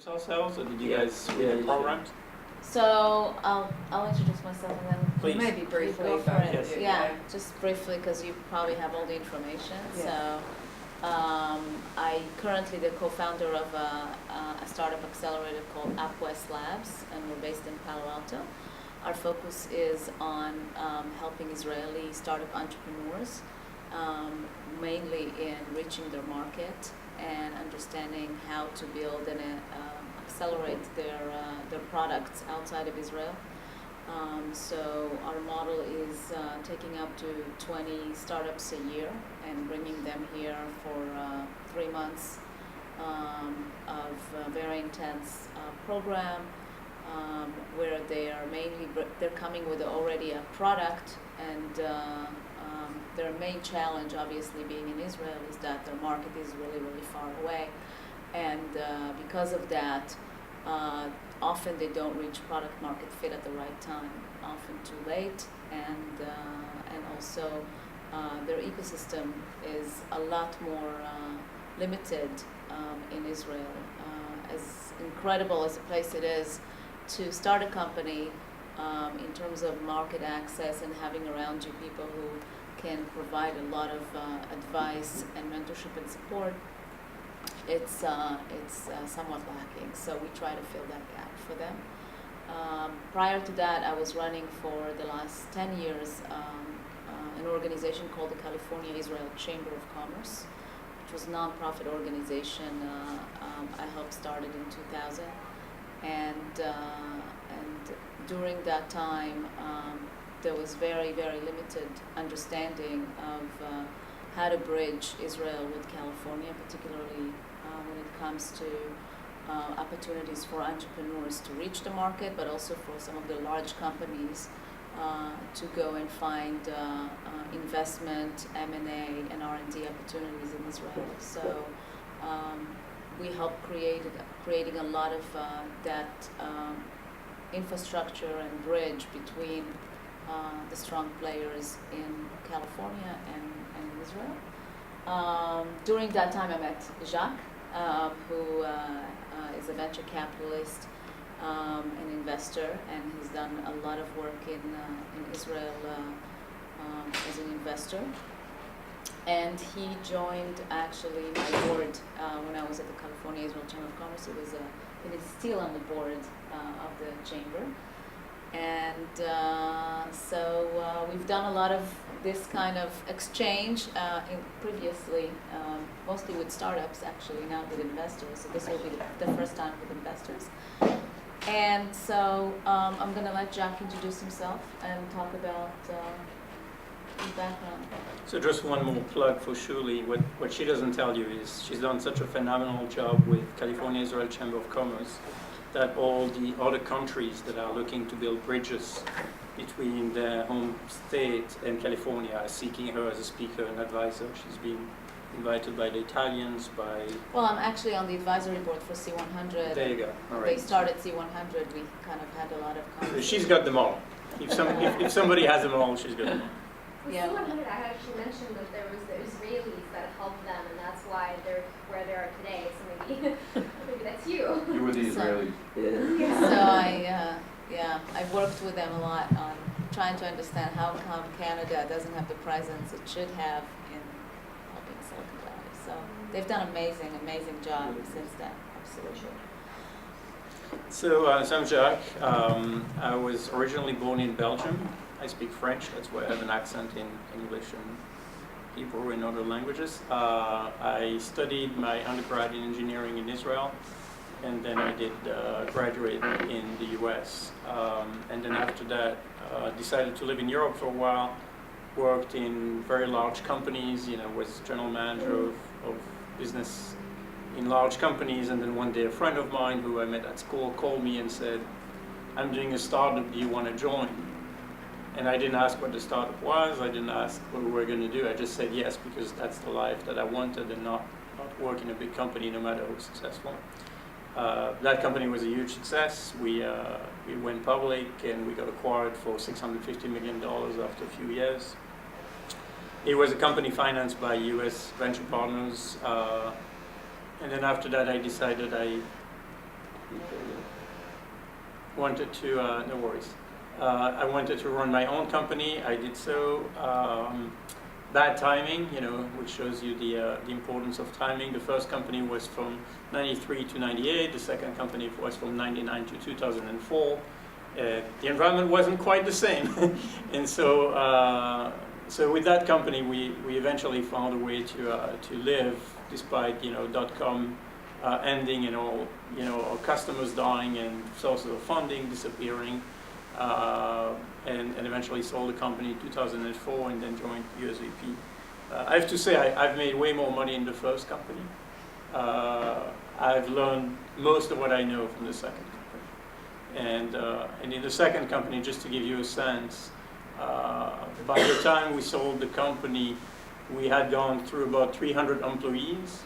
introduce ourselves, or did you Yeah. guys Yeah, read you the programs? So I'll introduce myself and then Please. Maybe briefly, go for but it. Yes. Yeah, just briefly because you probably have all the information. Yeah. So I currently the co-founder of a startup accelerator called UpWest Labs, and we're based in Palo Alto. Our focus is on helping Israeli startup entrepreneurs, mainly in reaching their market and understanding how to build and accelerate their products outside of Israel. So our model is taking up to 20 startups a year and bringing them here for 3 months of a very intense program where they're coming with already a product, and their main challenge, obviously being in Israel, is that their market is really, really far away, and because of that, often they don't reach product market fit at the right time, often too late, and also their ecosystem is a lot more limited in Israel. As incredible as a place it is to start a company, in terms of market access and having around you people who can provide a lot of advice and mentorship and support, it's somewhat lacking. So we try to fill that gap for them. Prior to that, I was running for the last 10 years an organization called the California Israel Chamber of Commerce, which was a nonprofit organization I helped started in 2000. And during that time, there was very, very limited understanding of how to bridge Israel with California, particularly when it comes to opportunities for entrepreneurs to reach the market, but also for some of the large companies to go and find investment, M&A, and R&D opportunities in Israel. So we helped creating a lot of that infrastructure and bridge between the strong players in California and Israel. During that time, I met Jacques, who is a venture capitalist, an investor, and he's done a lot of work in Israel as an investor. And he joined actually my board when I was at the California Israel Chamber of Commerce. He is still on the board of the chamber. And so we've done a lot of this kind of exchange previously, mostly with startups actually, not with investors. So this will be the first time with investors. And so I'm going to let Jacques introduce himself and talk about his background. So just one more plug for Shuli. What she doesn't tell you is she's done such a phenomenal job with California Israel Chamber of Commerce that all the other countries that are looking to build bridges between their home state and California are seeking her as a speaker and advisor. She's been invited by the Italians, by... Well, I'm actually on the advisory board for C100. There you go. All right. They started C100. We kind of had a lot of conversations. She's got them all. If somebody has them all, she's got them all. With Yeah. C100, I actually mentioned that there was the Israelis that helped them, and that's why they're where they are today. So maybe, maybe that's you. You were the Israelis. So I've worked with them a lot on trying to understand how come Canada doesn't have the presence it should have in helping Silicon Valley. So they've done amazing job since then. Absolutely. So I'm Jacques. I was originally born in Belgium. I speak French, that's why I have an accent in English and Hebrew and other languages. I studied my undergrad in engineering in Israel, and then I did graduate in the US. And then after that, decided to live in Europe for a while, worked in very large companies, was general manager of business in large companies, and then one day a friend of mine who I met at school called me and said, I'm doing a startup, do you want to join? And I didn't ask what the startup was, I didn't ask what we were going to do, I just said yes because that's the life that I wanted, and not work in a big company no matter how successful. That company was a huge success. We went public and we got acquired for $650 million after a few years. It was a company financed by US venture partners. And then after that I decided I wanted to, no worries. I wanted to run my own company. I did so. Bad timing, which shows you the importance of timing. The first company was from 93 to 98. The second company was from 99 to 2004. The environment wasn't quite the same. And so with that company, we eventually found a way to live despite, .com ending and all, our customers dying and sources of funding disappearing. And eventually sold the company in 2004 and then joined USVP. I have to say I've made way more money in the first company. I've learned most of what I know from the second company. And in the second company, just to give you a sense, by the time we sold the company, we had gone through about 300 employees,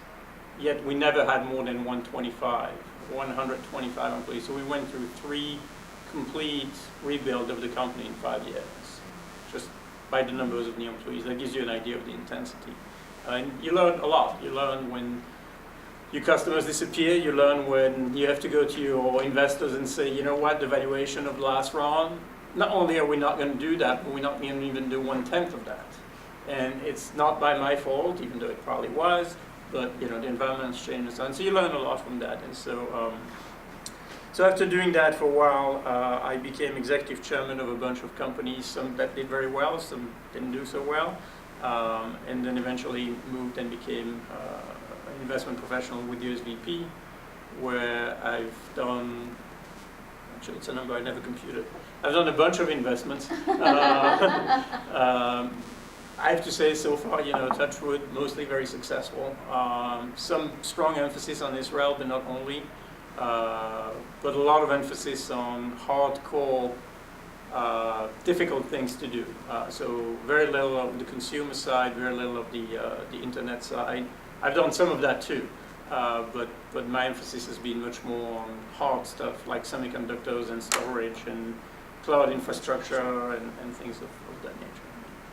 yet we never had more than 125 employees. So we went through 3 complete rebuild of the company in 5 years, just by the numbers of the employees. That gives you an idea of the intensity. And you learn a lot. You learn when your customers disappear. You learn when you have to go to your investors and say, you know what, the valuation of the last round, not only are we not going to do that, but we're not going to even do 1/10 of that. And it's not by my fault, even though it probably was, but the environment's changed and so on. So you learn a lot from that. And so after doing that for a while, I became executive chairman of a bunch of companies, some that did very well, some didn't do so well, and then eventually moved and became an investment professional with USVP, where I've done, actually it's a number I never computed, I've done a bunch of investments. I have to say so far, touch wood, mostly very successful. Some strong emphasis on Israel, but not only. But a lot of emphasis on hardcore, difficult things to do. So very little of the consumer side, very little of the internet side. I've done some of that too, but my emphasis has been much more on hard stuff like semiconductors and storage and cloud infrastructure and things of that nature.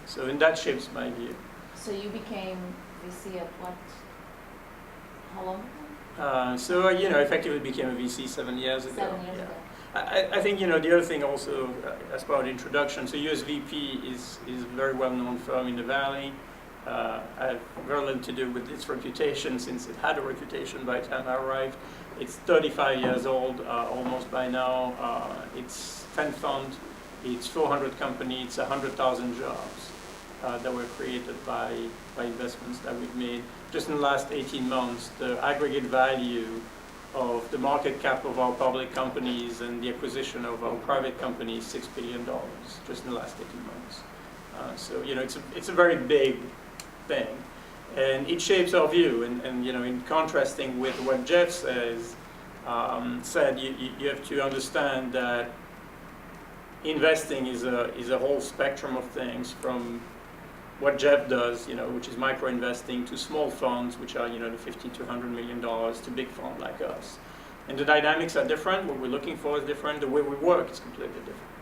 So and that shapes my view. So you became VC at what? How long ago? So effectively became a VC 7 years ago. 7 years yeah. ago. I think the other thing also, as part of the introduction, so USVP is a very well-known firm in the Valley. I have very little to do with its reputation since it had a reputation by the time I arrived. It's 35 years old almost by now. It's 10 fund. It's 400 companies. It's 100,000 jobs that were created by investments that we've made. Just in the last 18 months, the aggregate value of the market cap of our public companies and the acquisition of our private companies, $6 billion, just in the last 18 months. So it's a very big thing, and it shapes our view. And in contrasting with what Jeff said, you have to understand that investing is a whole spectrum of things, from what Jeff does, which is micro investing, to small funds, which are the $50 to $100 million, to big funds like us. And the dynamics are different. What we're looking for is different. The way we work is completely different.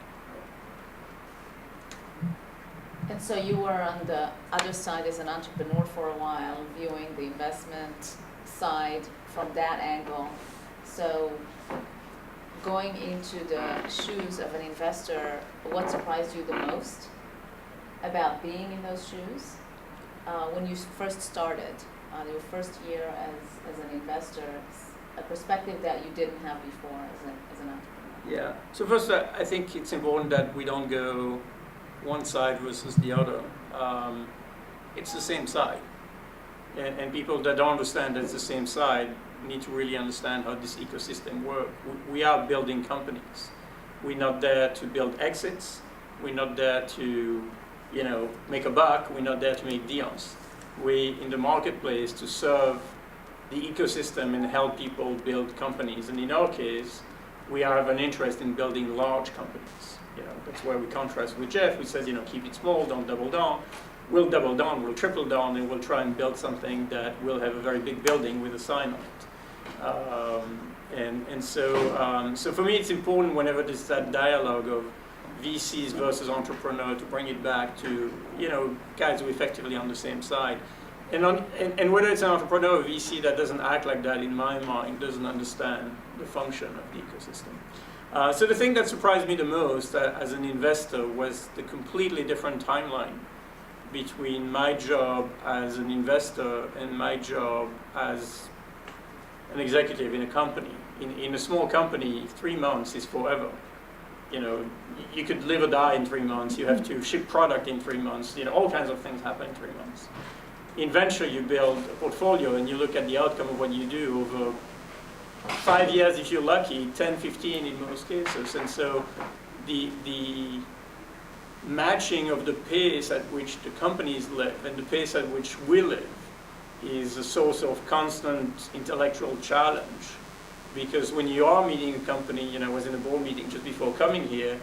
And so you were on the other side as an entrepreneur for a while, viewing the investment side from that angle. So going into the shoes of an investor, what surprised you the most about being in those shoes when you first started, your first year as an investor, a perspective that you didn't have before as an entrepreneur? Yeah. So first, I think it's important that we don't go one side versus the other. It's the same side. And people that don't understand that it's the same side need to really understand how this ecosystem works. We are building companies. We're not there to build exits. We're not there to make a buck. We're not there to make deals. We're in the marketplace to serve the ecosystem and help people build companies. And in our case, we have an interest in building large companies. That's where we contrast with Jeff, who says, keep it small, don't double down. We'll double down, we'll triple down, and we'll try and build something that will have a very big building with a sign on it. So for me, it's important whenever there's that dialogue of VCs versus entrepreneur to bring it back to, guys who are effectively on the same side. And whether it's an entrepreneur or VC that doesn't act like that, in my mind, doesn't understand the function of the ecosystem. So the thing that surprised me the most as an investor was the completely different timeline between my job as an investor and my job as an executive in a company. In a small company, 3 months is forever. You know, you could live or die in 3 months. You have to ship product in 3 months. You know, all kinds of things happen in 3 months. In venture, you build a portfolio and you look at the outcome of what you do over 5 years if you're lucky, 10, 15 in most cases. And so the matching of the pace at which the companies live and the pace at which we live is a source of constant intellectual challenge. Because when you are meeting a company, you know, I was in a board meeting just before coming here,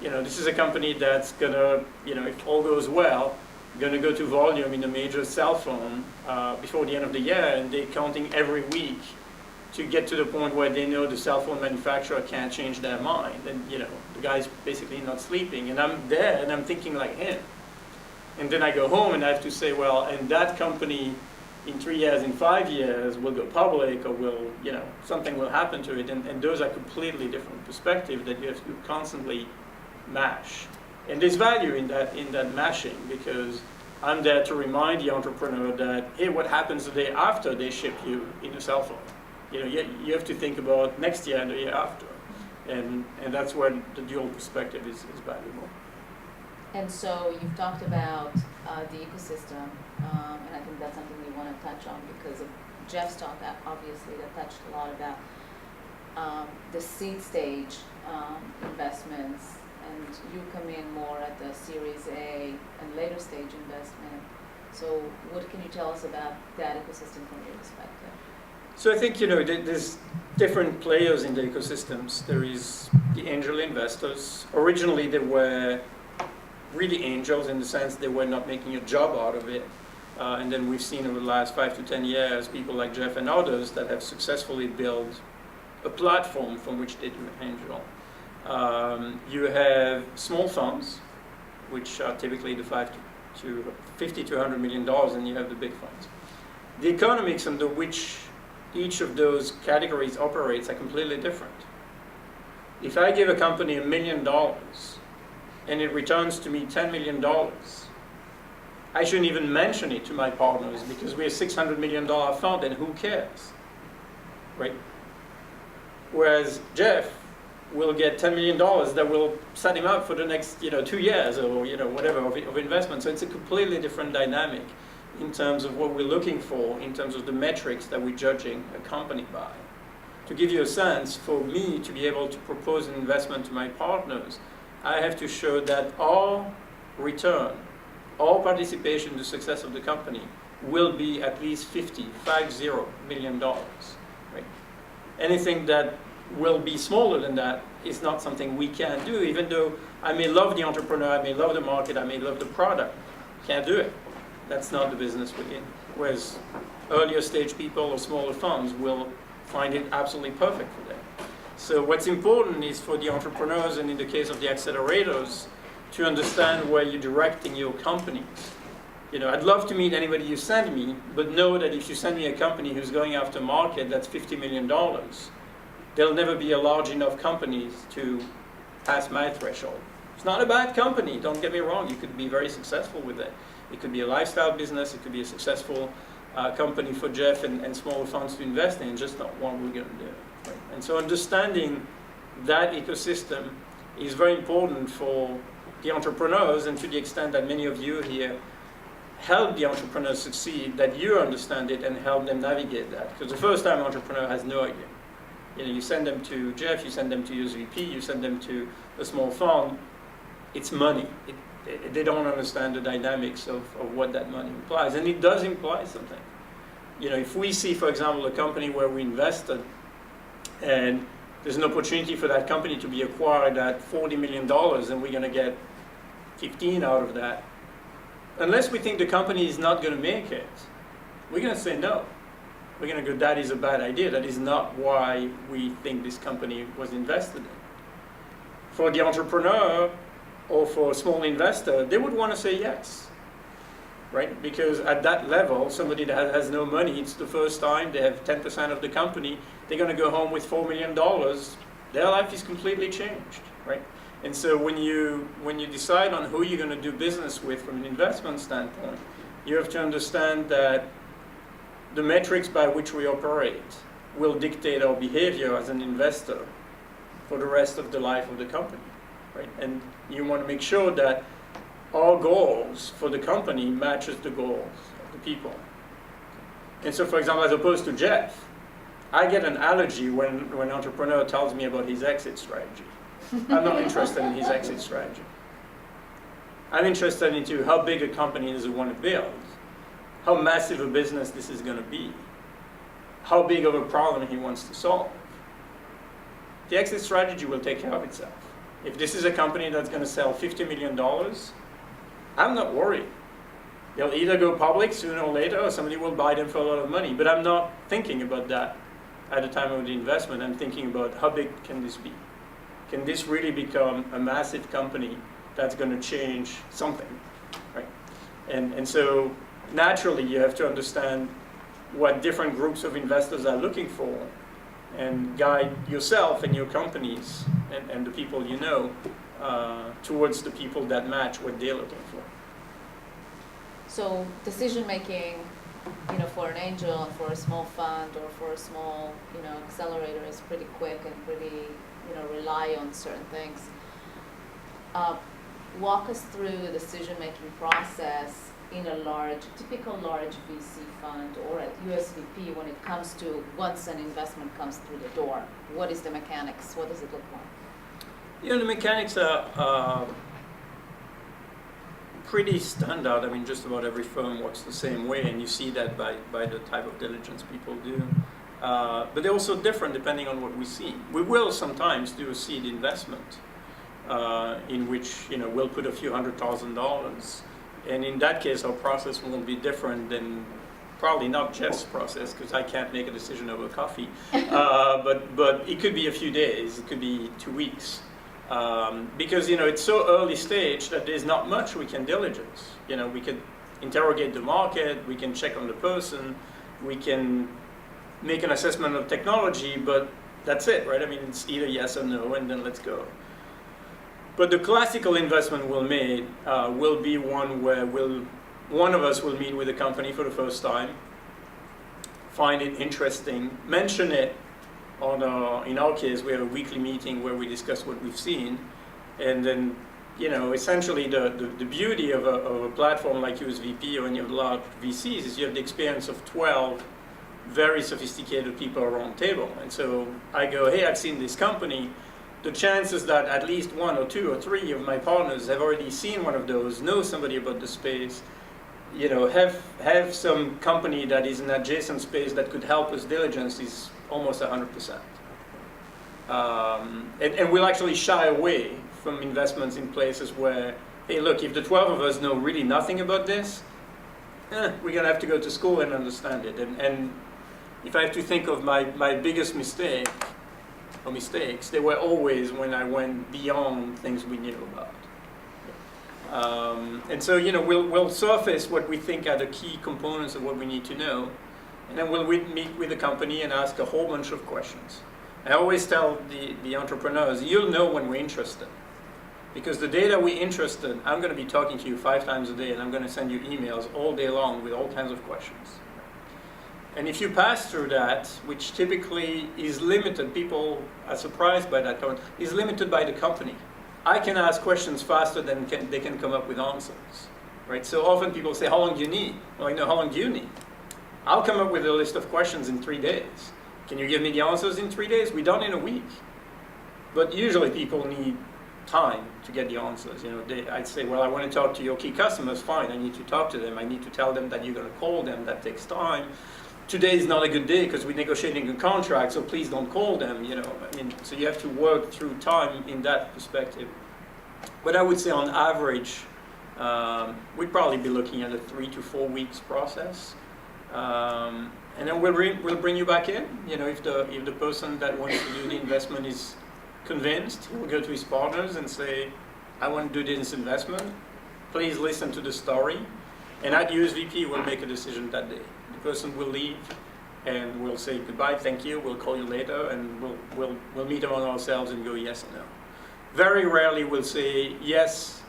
you know, this is a company that's gonna, you know, if all goes well, gonna go to volume in a major cell phone before the end of the year, and they're counting every week to get to the point where they know the cell phone manufacturer can't change their mind. And, you know, the guy's basically not sleeping. And I'm there and I'm thinking like him. And then I go home and I have to say, well, and that company in 3 years, in 5 years, will go public or will, you know, something will happen to it. And those are completely different perspectives that you have to constantly mash. And there's value in that mashing, because I'm there to remind the entrepreneur that, hey, what happens the day after they ship you in a cell phone? You know, you have to think about next year and the year after. And that's where the dual perspective is valuable. And so you've talked about the ecosystem, and I think that's something we want to touch on because of Jeff's talk, obviously, that touched a lot about the seed stage investments, and you come in more at the Series A and later stage investment. So what can you tell us about that ecosystem from your perspective? So I think, you know, there's different players in the ecosystems. There is the angel investors. Originally, they were really angels in the sense they were not making a job out of it. And then we've seen over the last 5 to 10 years, people like Jeff and others that have successfully built a platform from which they do angel. You have small funds, which are typically the $50 to $100 million, and you have the big funds. The economics under which each of those categories operates are completely different. If I give a company $1 million and it returns to me $10 million, I shouldn't even mention it to my partners because we're a $600 million fund and who cares, right? Whereas Jeff will get $10 million that will set him up for the next, 2 years or, whatever of investment. So it's a completely different dynamic in terms of what we're looking for, in terms of the metrics that we're judging a company by. To give you a sense, for me to be able to propose an investment to my partners, I have to show that all return, all participation in the success of the company will be at least $50 million, right? Anything that will be smaller than that is not something we can do, even though I may love the entrepreneur, I may love the market, I may love the product. Can't do it. That's not the business we're in. Whereas earlier stage people or smaller funds will find it absolutely perfect for them. So what's important is for the entrepreneurs, and in the case of the accelerators, to understand where you're directing your companies. I'd love to meet anybody you send me, but know that if you send me a company who's going after a market that's $50 million, there'll never be a large enough company to pass my threshold. It's not a bad company, don't get me wrong. You could be very successful with it. It could be a lifestyle business, it could be a successful company for Jeff and smaller funds to invest in, just not what we're going to do. Right? And so understanding that ecosystem is very important for the entrepreneurs, and to the extent that many of you here help the entrepreneurs succeed, that you understand it and help them navigate that. Because the first-time entrepreneur has no idea. You send them to Jeff, you send them to USVP, you send them to a small fund, it's money. They don't understand the dynamics of what that money implies, and it does imply something. If we see, for example, a company where we invested, and there's an opportunity for that company to be acquired at $40 million, and we're going to get 15 out of that, unless we think the company is not going to make it, we're going to say no. We're going to go, that is a bad idea. That is not why we think this company was invested in. For the entrepreneur or for a small investor, they would want to say yes, right? Because at that level, somebody that has no money, it's the first time, they have 10% of the company, they're going to go home with $4 million their life is completely changed, right? And so when you decide on who you're going to do business with from an investment standpoint, you have to understand that the metrics by which we operate will dictate our behavior as an investor for the rest of the life of the company, right? And you want to make sure that our goals for the company matches the goals of the people. And so, for example, as opposed to Jeff, I get an allergy when an entrepreneur tells me about his exit strategy. I'm not interested in his exit strategy. I'm interested into how big a company does he want to build, how massive a business this is going to be, how big of a problem he wants to solve. The exit strategy will take care of itself. If this is a company that's going to sell $50 million, I'm not worried. They'll either go public sooner or later, or somebody will buy them for a lot of money. But I'm not thinking about that at the time of the investment. I'm thinking about how big can this be? Can this really become a massive company that's going to change something, right? And so naturally, you have to understand what different groups of investors are looking for and guide yourself and your companies and the people you know towards the people that match what they're looking for. So decision making, for an angel and for a small fund or for a small, accelerator is pretty quick and pretty, rely on certain things. Walk us through the decision making process in a typical large VC fund or at USVP when it comes to once an investment comes through the door. What is the mechanics? What does it look like? The mechanics are pretty standard. I mean, just about every firm works the same way, and you see that by the type of diligence people do. But they're also different depending on what we see. We will sometimes do a seed investment in which we'll put a few $100,000, and in that case our process will be different than probably not Jeff's process because I can't make a decision over coffee. But it could be a few days. It could be 2 weeks. Because it's so early stage that there's not much we can diligence. We can interrogate the market, we can check on the person, we can make an assessment of technology, but that's it, right? I mean, it's either yes or no, and then let's go. But the classical investment we'll make will be one where one of us will meet with a company for the first time, find it interesting, mention it. In our case, we have a weekly meeting where we discuss what we've seen, and then, essentially the beauty of a platform like USVP or any of the large VCs is you have the experience of 12 very sophisticated people around the table. And so I go, hey, I've seen this company. The chances that at least 1 or 2 or 3 of my partners have already seen one of those, know somebody about the space, have some company that is in adjacent space that could help us diligence is almost 100%. And we'll actually shy away from investments in places where, hey, look, if the 12 of us know really nothing about this, we're going to have to go to school and understand it. And if I have to think of my biggest mistake or mistakes, they were always when I went beyond things we knew about. And so, we'll surface what we think are the key components of what we need to know, and then we'll meet with the company and ask a whole bunch of questions. I always tell the entrepreneurs, you'll know when we're interested. Because the day that we're interested, I'm going to be talking to you 5 times a day, and I'm going to send you emails all day long with all kinds of questions. And if you pass through that, which typically is limited, people are surprised by that, is limited by the company. I can ask questions faster than they can come up with answers, right? So often people say, how long do you need? Well, how long do you need? I'll come up with a list of questions in 3 days. Can you give me the answers in 3 days? We're done in a week. But usually people need time to get the answers. I'd say, well, I want to talk to your key customers. Fine, I need to talk to them. I need to tell them that you're going to call them. That takes time. Today is not a good day because we're negotiating a contract, so please don't call them. So you have to work through time in that perspective. But I would say on average, we'd probably be looking at a 3 to 4 weeks process. And then we'll bring you back in. If the person that wants to do the investment is convinced, he'll go to his partners and say, I want to do this investment. Please listen to the story. And at USVP, we'll make a decision that day. The person will leave and we'll say goodbye, thank you, we'll call you later, and we'll meet among ourselves and go yes or no. Very rarely we'll say yes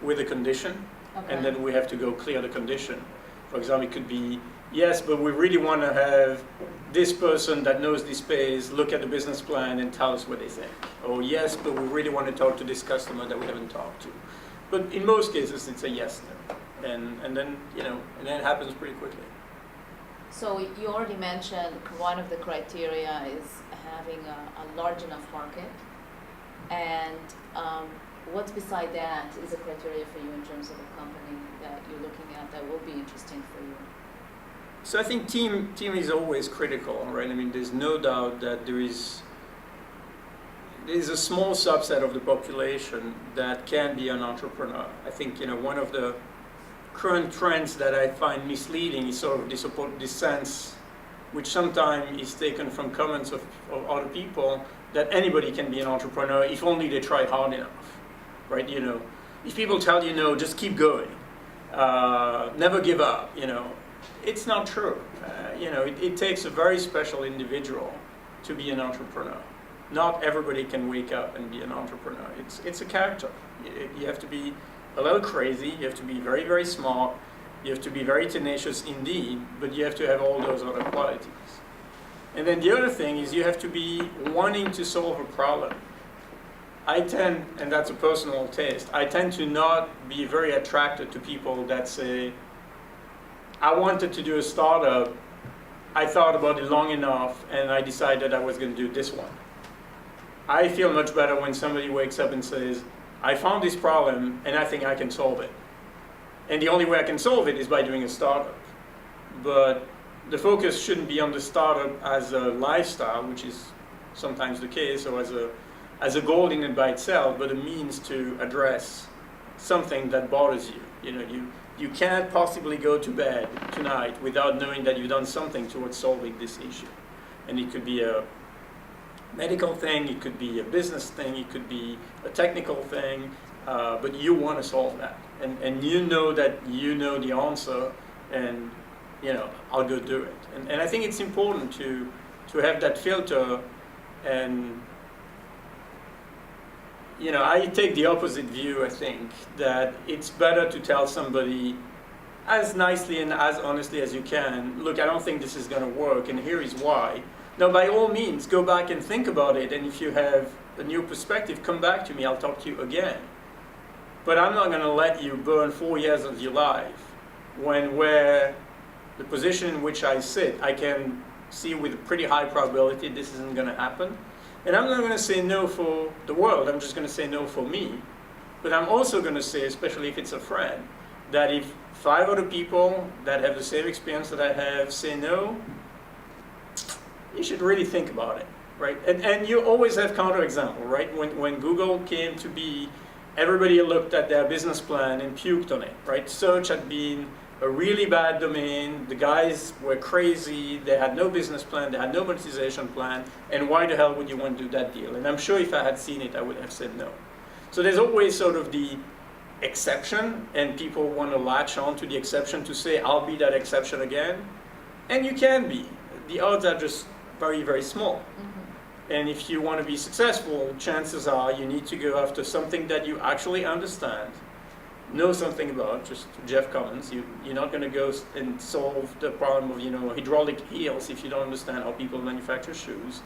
with a condition, Okay. and then we have to go clear the condition. For example, it could be, yes, but we really want to have this person that knows this space look at the business plan and tell us what they think. Or yes, but we really want to talk to this customer that we haven't talked to. But in most cases, it's a yes, no. And then, and then it happens pretty quickly. So you already mentioned one of the criteria is having a large enough market. And what's beside that is a criteria for you in terms of a company that you're looking at that will be interesting for you? So I think team is always critical, right? I mean, there's no doubt that there's a small subset of the population that can be an entrepreneur. I think, one of the current trends that I find misleading is sort of this sense, which sometimes is taken from comments of other people, that anybody can be an entrepreneur if only they try hard enough, right? If people tell you no, just keep going, never give up, it's not true. It takes a very special individual to be an entrepreneur. Not everybody can wake up and be an entrepreneur. It's a character. You have to be a little crazy, you have to be very, very smart, you have to be very tenacious indeed, but you have to have all those other qualities. And then the other thing is you have to be wanting to solve a problem. I tend, and that's a personal taste, I tend to not be very attracted to people that say, I wanted to do a startup, I thought about it long enough, and I decided I was going to do this one. I feel much better when somebody wakes up and says, I found this problem, and I think I can solve it. And the only way I can solve it is by doing a startup. But the focus shouldn't be on the startup as a lifestyle, which is sometimes the case, or as a goal in and by itself, but a means to address something that bothers you. You can't possibly go to bed tonight without knowing that you've done something towards solving this issue. And it could be a medical thing, it could be a business thing, it could be a technical thing, but you want to solve that. And you know that you know the answer, and I'll go do it. And I think it's important to have that filter. And I take the opposite view. I think that it's better to tell somebody as nicely and as honestly as you can, look, I don't think this is going to work, and here is why. Now, by all means, go back and think about it, and if you have a new perspective, come back to me, I'll talk to you again. But I'm not going to let you burn 4 years of your life where the position in which I sit, I can see with a pretty high probability this isn't going to happen. And I'm not going to say no for the world, I'm just going to say no for me. But I'm also going to say, especially if it's a friend, that if 5 other people that have the same experience that I have say no, you should really think about it, right? And you always have counterexample, right? When Google came to be, everybody looked at their business plan and puked on it, right? Search had been a really bad domain, the guys were crazy, they had no business plan, they had no monetization plan, and why the hell would you want to do that deal? And I'm sure if I had seen it, I would have said no. So there's always sort of the exception, and people want to latch on to the exception to say, I'll be that exception again. And you can be. The odds are just very, very small. Mm-hmm. And if you want to be successful, chances are you need to go after something that you actually understand, know something about, just Jeff Commons. You're not going to go and solve the problem of hydraulic heels if you don't understand how people manufacture shoes.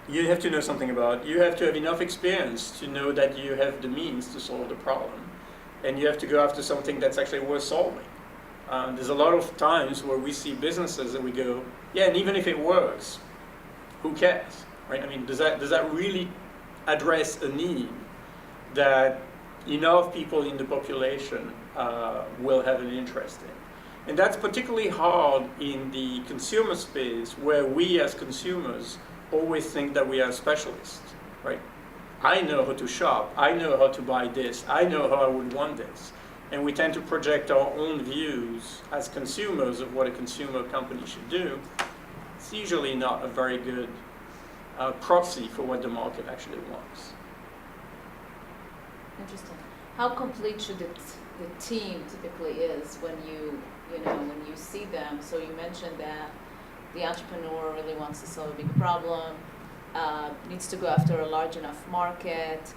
You have to know something about, you have to have enough experience to know that you have the means to solve the problem. And you have to go after something that's actually worth solving. There's a lot of times where we see businesses and we go, yeah, and even if it works, who cares, right? I mean, does that really address a need that enough people in the population will have an interest in? And that's particularly hard in the consumer space, where we as consumers always think that we are specialists, right? I know how to shop, I know how to buy this, I know how I would want this. And we tend to project our own views as consumers of what a consumer company should do. It's usually not a very good proxy for what the market actually wants. Interesting. How complete should it the team typically is when when you see them. So you mentioned that the entrepreneur really wants to solve a big problem, needs to go after a large enough market,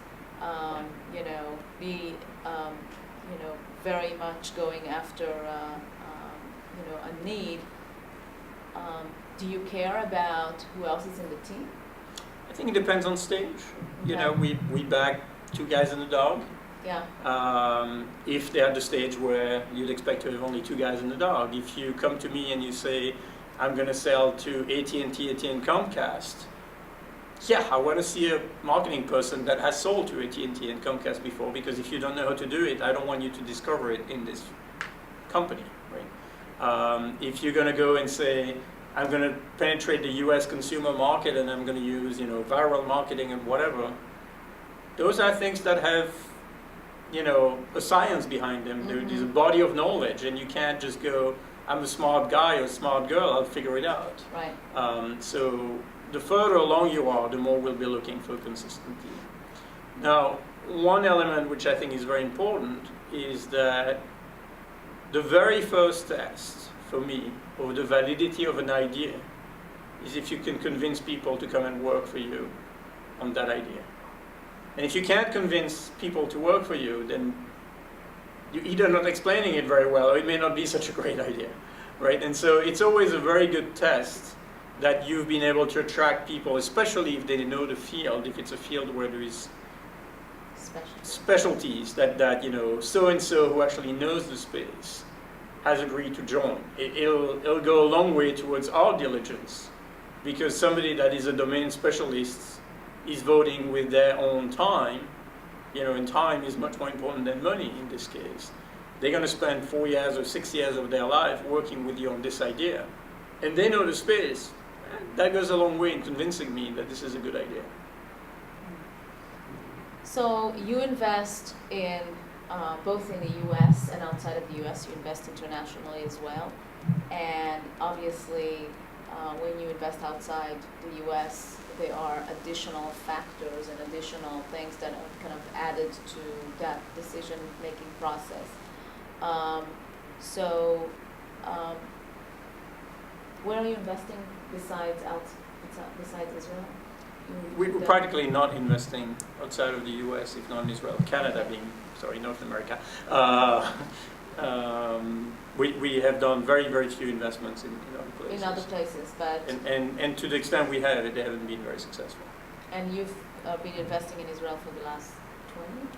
be very much going after a need. Do you care about who else is in the team? I think it depends on stage. We back 2 guys and a dog. Yeah. If they're at the stage where you'd expect to have only 2 guys and a dog. If you come to me and you say, I'm going to sell to AT&T and Comcast, yeah, I want to see a marketing person that has sold to AT&T and Comcast before, because if you don't know how to do it, I don't want you to discover it in this company, right? If you're going to go and say, I'm going to penetrate the US consumer market and I'm going to use, viral marketing and whatever, those are things that have, a science behind them. Mm-hmm. There's a body of knowledge, and you can't just go, I'm a smart guy or a smart girl, I'll figure it out. Right. So the further along you are, the more we'll be looking for consistency. Now, one element which I think is very important is that the very first test for me of the validity of an idea is if you can convince people to come and work for you on that idea. And if you can't convince people to work for you, then you're either not explaining it very well, or it may not be such a great idea, right? And so it's always a very good test that you've been able to attract people, especially if they know the field, if it's a field where there is specialties that so-and-so who actually knows the space has agreed to join. It'll go a long way towards our diligence, because somebody that is a domain specialist is voting with their own time, and time is much more important than money in this case. They're going to spend 4 years or 6 years of their life working with you on this idea, and they know the space. That goes a long way in convincing me that this is a good idea. So you invest in both in the U.S. and outside of the U.S. You invest internationally as well, and obviously when you invest outside the U.S., there are additional factors and additional things that are kind of added to that decision-making process. Where are you investing besides Israel? We're practically not investing outside of the U.S., if not in Israel. Canada being, North America. We have done very, very few investments in other places. In other places, but... And to the extent we have, they haven't been very successful. And you've been investing in Israel for the last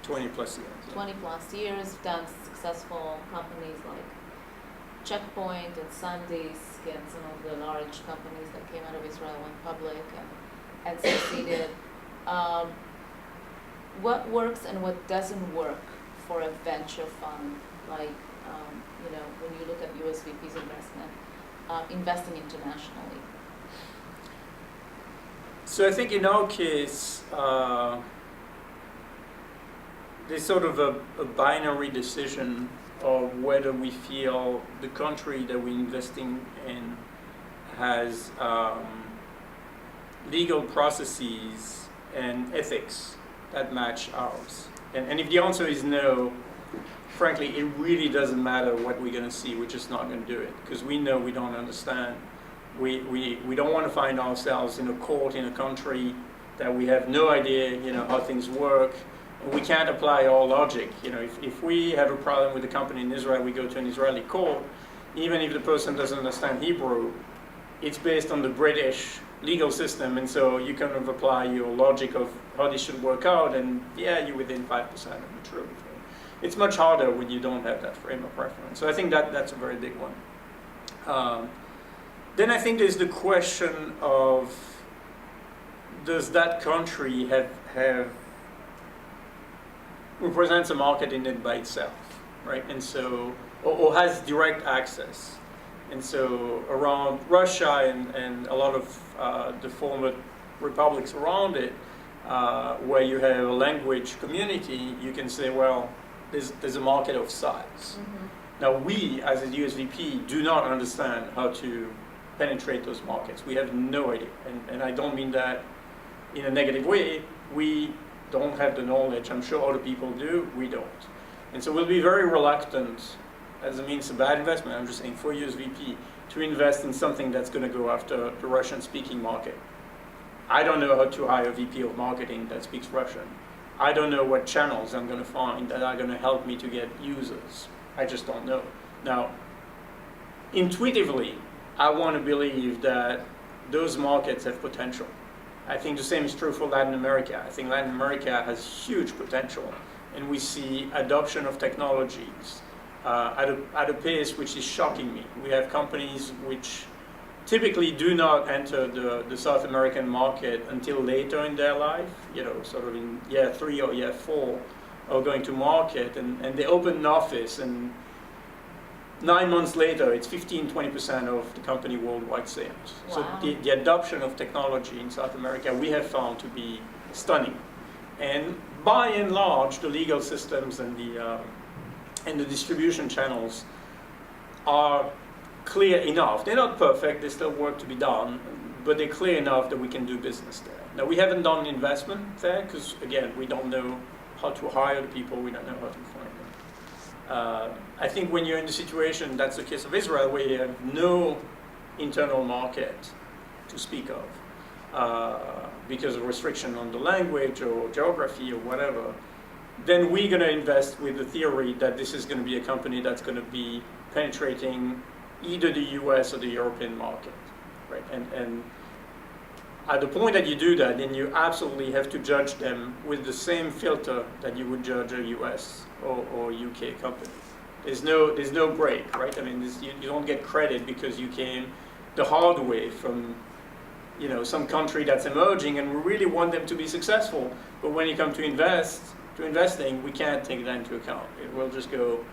20 plus years. 20 plus years, done successful companies like Checkpoint and SanDisk and some of the large companies that came out of Israel went public and succeeded. What works and what doesn't work for a venture fund, like when you look at USVP's investment, investing internationally? So I think in our case, there's sort of a binary decision of whether we feel the country that we're investing in has legal processes and ethics that match ours. And if the answer is no, frankly, it really doesn't matter what we're going to see. We're just not going to do it, because we know we don't understand. We don't want to find ourselves in a court in a country that we have no idea, how things work. We can't apply our logic. If we have a problem with a company in Israel, we go to an Israeli court. Even if the person doesn't understand Hebrew, it's based on the British legal system, and so you kind of apply your logic of how this should work out, and yeah, you're within 5% of the truth. It's much harder when you don't have that frame of reference. So I think that's a very big one. Then I think there's the question of, does that country have represents a market in it by itself, right? And so, or has direct access. And so around Russia and a lot of the former republics around it, where you have a language community, you can say, well, there's a market of size. Mm-hmm. Now we, as a USVP, do not understand how to penetrate those markets. We have no idea. And I don't mean that in a negative way. We don't have the knowledge. I'm sure other people do. We don't. And so we'll be very reluctant, as it means a bad investment, I'm just saying for USVP, to invest in something that's going to go after the Russian-speaking market. I don't know how to hire a VP of marketing that speaks Russian. I don't know what channels I'm going to find that are going to help me to get users. I just don't know. Now, intuitively, I want to believe that those markets have potential. I think the same is true for Latin America. I think Latin America has huge potential, and we see adoption of technologies at a pace which is shocking me. We have companies which typically do not enter the South American market until later in their life, sort of in year 3 or year 4, are going to market, and they open an office, and 9 months later, it's 15-20% of the company worldwide sales. Wow. So the adoption of technology in South America, we have found to be stunning. And by and large, the legal systems and the distribution channels are clear enough. They're not perfect, there's still work to be done, but they're clear enough that we can do business there. Now, we haven't done investment there because, again, we don't know how to hire the people, we don't know how to find them. I think when you're in the situation, that's the case of Israel, where you have no internal market to speak of because of restriction on the language or geography or whatever, then we're going to invest with the theory that this is going to be a company that's going to be penetrating either the US or the European market, right? And at the point that you do that, then you absolutely have to judge them with the same filter that you would judge a US or UK company. There's no break, right? I mean, you don't get credit because you came the hard way from some country that's emerging, and we really want them to be successful. But when you come to investing, we can't take that into account. It will just go,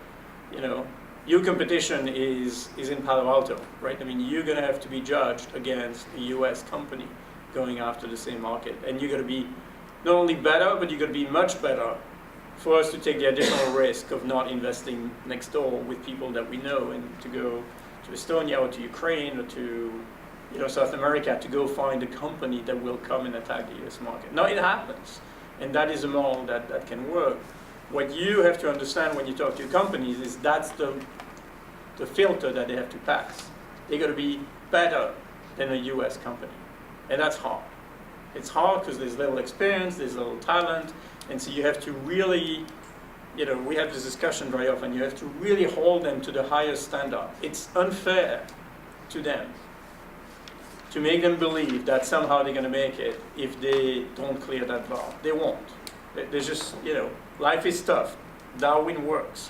your competition is in Palo Alto, right? I mean, you're going to have to be judged against a US company going after the same market. And you're going to be not only better, but you're going to be much better for us to take the additional risk of not investing next door with people that we know, and to go to Estonia or to Ukraine or to South America to go find a company that will come and attack the US market. Now, it happens, and that is a model that can work. What you have to understand when you talk to companies is that's the filter that they have to pass. They're going to be better than a US company, and that's hard. It's hard because there's little experience, there's little talent, and so you have to really, we have this discussion very often, you have to really hold them to the highest standard. It's unfair to them to make them believe that somehow they're going to make it if they don't clear that bar. They won't. There's just, life is tough. Darwin works.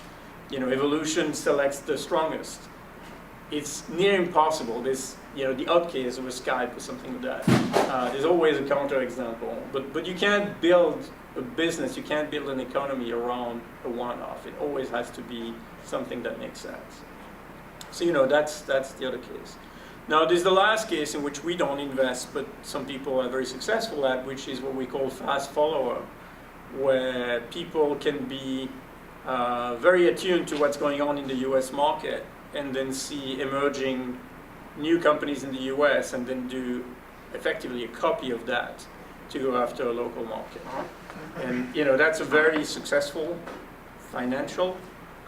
Evolution selects the strongest. It's near impossible. There's, the odd case of a Skype or something like that. There's always a counterexample. But you can't build a business, you can't build an economy around a one-off. It always has to be something that makes sense. So, that's the other case. Now, there's the last case in which we don't invest, but some people are very successful at, which is what we call fast follower, where people can be very attuned to what's going on in the US market and then see emerging new companies in the US and then do effectively a copy of that to go after a local market. And that's a very successful financial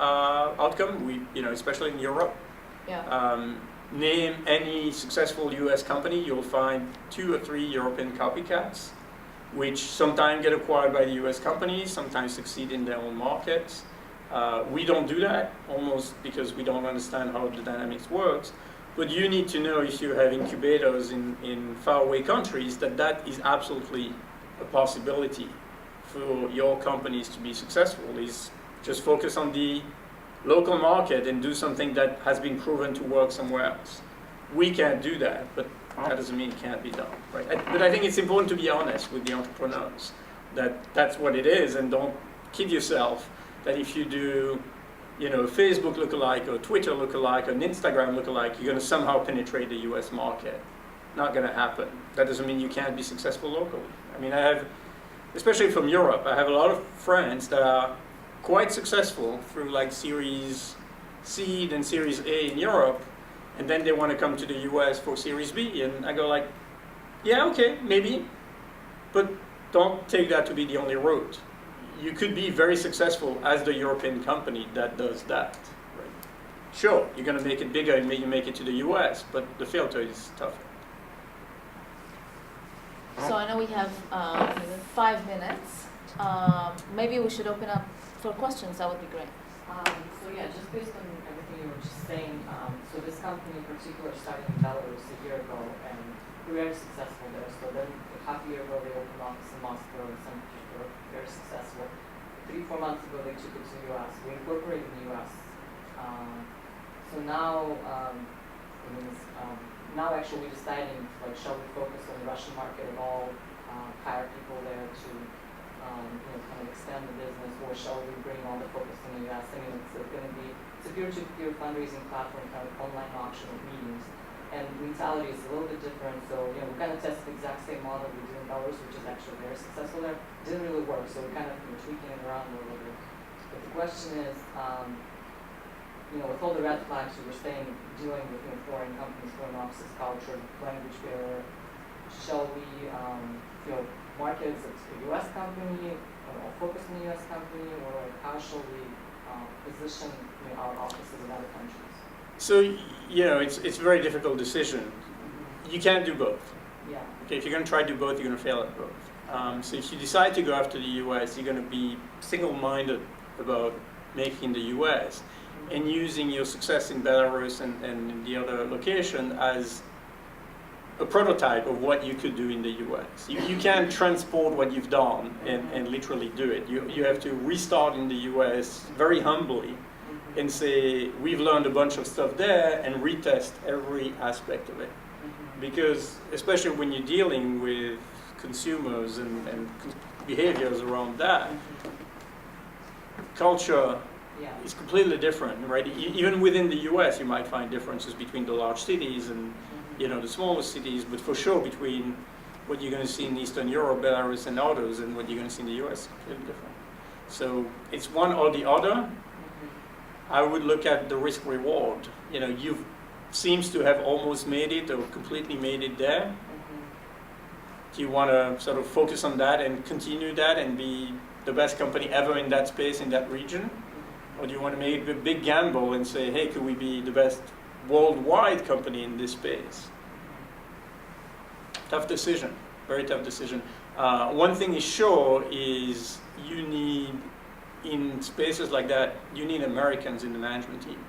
outcome. We, especially in Europe. Yeah. Name any successful US company, you'll find 2 or 3 European copycats, which sometimes get acquired by the US companies, sometimes succeed in their own markets. We don't do that, almost because we don't understand how the dynamics works. But you need to know, if you have incubators in faraway countries, that is absolutely a possibility for your companies to be successful, is just focus on the local market and do something that has been proven to work somewhere else. We can't do that, but that doesn't mean it can't be done, right? But I think it's important to be honest with the entrepreneurs, that's what it is, and don't kid yourself that if you do, Facebook lookalike or Twitter lookalike or an Instagram lookalike, you're going to somehow penetrate the US market. Not going to happen. That doesn't mean you can't be successful locally. I mean, I have, especially from Europe, I have a lot of friends that are quite successful through like Series C and Series A in Europe, and then they want to come to the US for Series B, and I go like, yeah, okay, maybe, but don't take that to be the only route. you could be very successful as the European company that does that. Right? Sure, you're going to make it bigger and maybe make it to the US, but the filter is tougher. So I know we have 5 minutes. Maybe we should open up for questions. That would be great. So yeah, just based on everything you were just saying, so this company in particular started in Belarus a year ago and we were very successful there. So then half a year ago they opened office in Moscow and St. Petersburg, very successful. 3-4 months ago they took it to the US. We incorporated in the US. So now, now actually we're deciding, like, shall we focus on the Russian market at all, hire people there to kind of extend the business, or shall we bring all the focus in the US? I mean, it's going to be, it's a peer-to-peer fundraising platform, kind of online auction of meetings, and mentality is a little bit different. So, we kind of tested the exact same model we did in Belarus, which is actually very successful there. Didn't really work, so we're kind of tweaking it around a little bit. But the question is, with all the red flags we were saying, dealing with foreign companies, foreign offices, culture, language barrier, shall we market as a U.S. company, or focus on the U.S. company, or how shall we position our offices in other countries? So, it's a very difficult decision. You can't do both. Yeah. Okay, if you're going to try to do both, you're going to fail at both. So if you decide to go after the U.S., you're going to be single-minded about making the U.S. and using your success in Belarus and in the other location as a prototype of what you could do in the US. You can't transport what you've done and literally do it. You have to restart in the US very humbly and say, we've learned a bunch of stuff there, and retest every aspect of it. Because especially when you're dealing with consumers and behaviors around that, culture is completely different, right? Even within the US, you might find differences between the large cities and the smaller cities, but for sure between what you're going to see in Eastern Europe, Belarus, and others, and what you're going to see in the US is completely different. So it's one or the other. I would look at the risk reward. You've seems to have almost made it or completely made it there. Do you want to sort of focus on that and continue that and be the best company ever in that space, in that region? Or do you want to make a big gamble and say, hey, could we be the best worldwide company in this space? Tough decision, very tough decision. One thing is sure is you need, in spaces like that, you need Americans in the management team.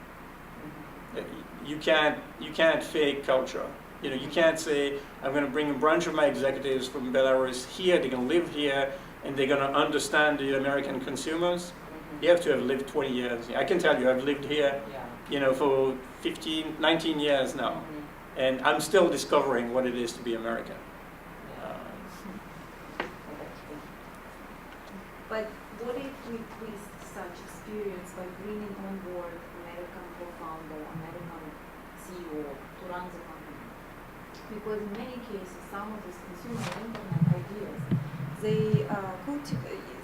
You can't fake culture. You can't say, I'm going to bring a bunch of my executives from Belarus here, they're going to live here, and they're going to understand the American consumers. You have to have lived 20 years. I can tell you, I've lived here, for 19 years now, and I'm still discovering what it is to be American. But what if with such experience, by bringing on board American co-founder, American CEO to run the company? Because in many cases, some of these consumer internet ideas,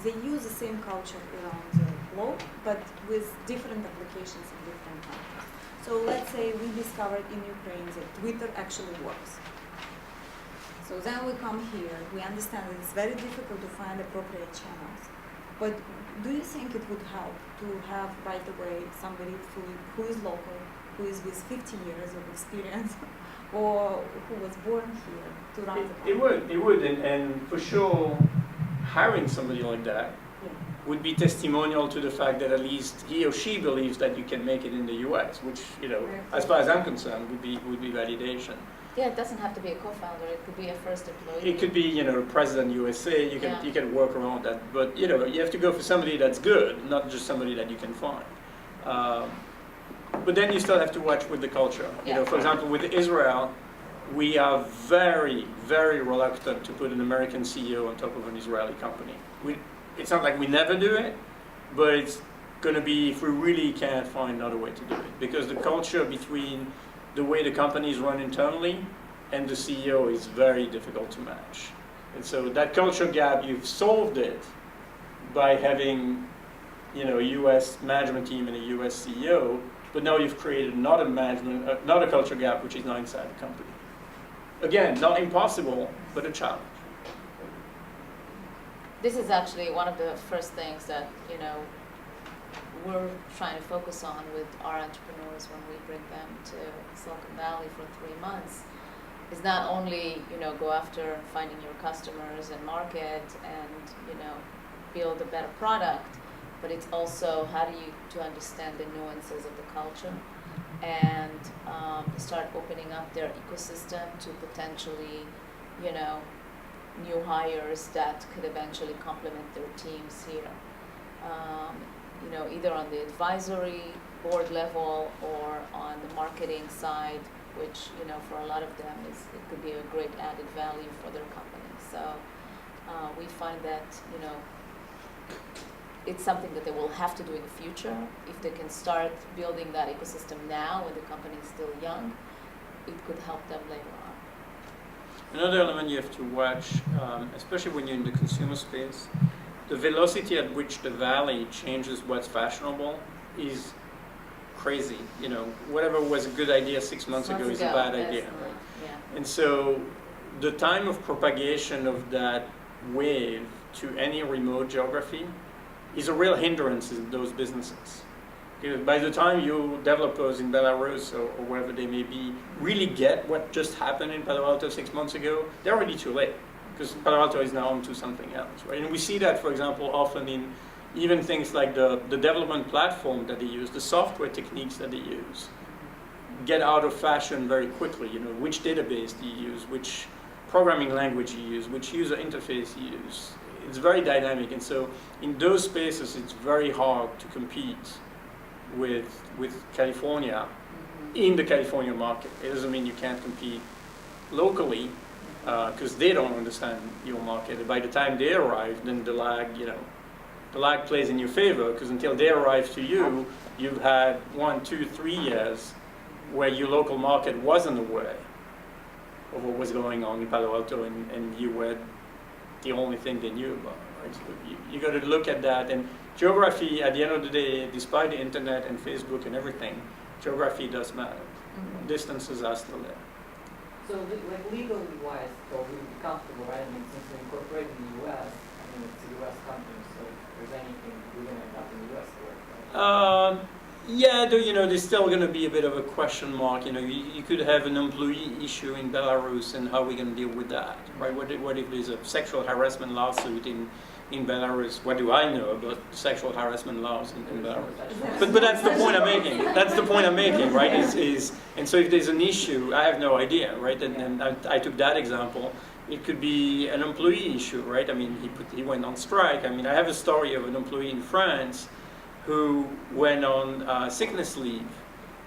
they use the same culture around the globe, but with different applications in different countries. So let's say we discovered in Ukraine that Twitter actually works. So then we come here, we understand that it's very difficult to find appropriate channels. But do you think it would help to have right away somebody who is local, who is with 50 years of experience, or who was born here to run the company? It would, and for sure, hiring somebody like that would be testimonial to the fact that at least he or she believes that you can make it in the U.S., which, as far as I'm concerned, would be validation. Yeah, it doesn't have to be a co-founder. It could be a first employee. It could be, the president USA. You can work around that, but you have to go for somebody that's good, not just somebody that you can find. But then you still have to watch with the culture. For example, with Israel, we are very, very reluctant to put an American CEO on top of an Israeli company. It's not like we never do it, but it's going to be if we really can't find another way to do it, because the culture between the way the company is run internally and the CEO is very difficult to match. And so that culture gap, you've solved it by having, a U.S. management team and a U.S. CEO, but now you've created another culture gap, which is now inside the company. Again, not impossible, but a challenge. this is actually one of the first things that, you know, we're trying to focus on with our entrepreneurs when we bring them to Silicon Valley for 3 months, is not only, you know, go after finding your customers and market and, you know, build a better product, but it's also how do you to understand the nuances of the culture and start opening up their ecosystem to potentially, you know, new hires that could eventually complement their teams here. You know, either on the advisory board level or on the marketing side, which, you know, for a lot of them it could be a great added value for their company. So we find that, you know, it's something that they will have to do in the future. If they can start building that ecosystem now when the company is still young, it could help them later on. Another element you have to watch, especially when you're in the consumer space, the velocity at which the Valley changes what's fashionable is crazy. You know, whatever was a good idea 6 months ago is a bad idea. Right? Yeah. And so the time of propagation of that wave to any remote geography is a real hindrance in those businesses. Because by the time you developers in Belarus or wherever they may be really get what just happened in Palo Alto 6 months ago, they're already too late. Because Palo Alto is now onto something else, right? And we see that, for example, often in even things like the development platform that they use, the software techniques that they use, get out of fashion very quickly. You know, which database do you use, which programming language you use, which user interface you use. It's very dynamic, and so in those spaces, it's very hard to compete with California in the California market. It doesn't mean you can't compete locally, because they don't understand your market. And by the time they arrive, then the lag plays in your favor, because until they arrive to you, you've had 1, 2, 3 years where your local market wasn't aware of what was going on in Palo Alto, and you were the only thing they knew about. Right? So you got to look at that. And geography, at the end of the day, despite the internet and Facebook and everything, geography does matter. Mm-hmm. Distances are still there. So, like legally wise, so we would be comfortable, right? I mean, since we're incorporated in the U.S., I mean, it's a U.S. company, so if there's anything, we're going to end up in the U.S. for it, right? Yeah, though, you know, there's still going to be a bit of a question mark. You know, you could have an employee issue in Belarus, and how are we going to deal with that, right? What if there's a sexual harassment lawsuit in Belarus? What do I know about sexual harassment laws in Belarus? But that's the point I'm making. That's the point I'm making, right? And so if there's an issue, I have no idea, right? And I took that example. It could be an employee issue, right? I mean, he went on strike. I mean, I have a story of an employee in France who went on sickness leave,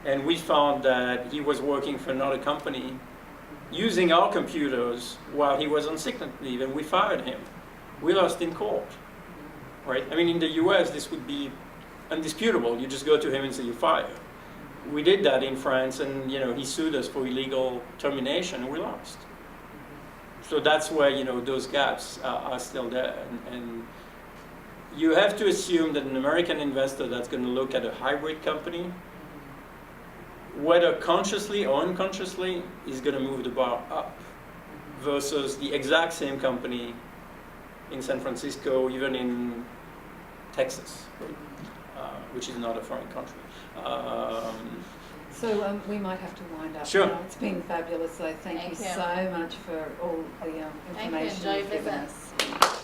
and we found that he was working for another company using our computers while he was on sickness leave, and we fired him. We lost in court, right? I mean, in the US, this would be undisputable. You just go to him and say, you're fired. We did that in France, and, you know, he sued us for illegal termination, and we lost. So that's where, you know, those gaps are still there. And you have to assume that an American investor that's going to look at a hybrid company, whether consciously or unconsciously, is going to move the bar up versus the exact same company in San Francisco, even in Texas, which is not a foreign country. So we might have to wind up Sure. now. It's been fabulous, so thank you so much for all the information Enjoy you've given business. us.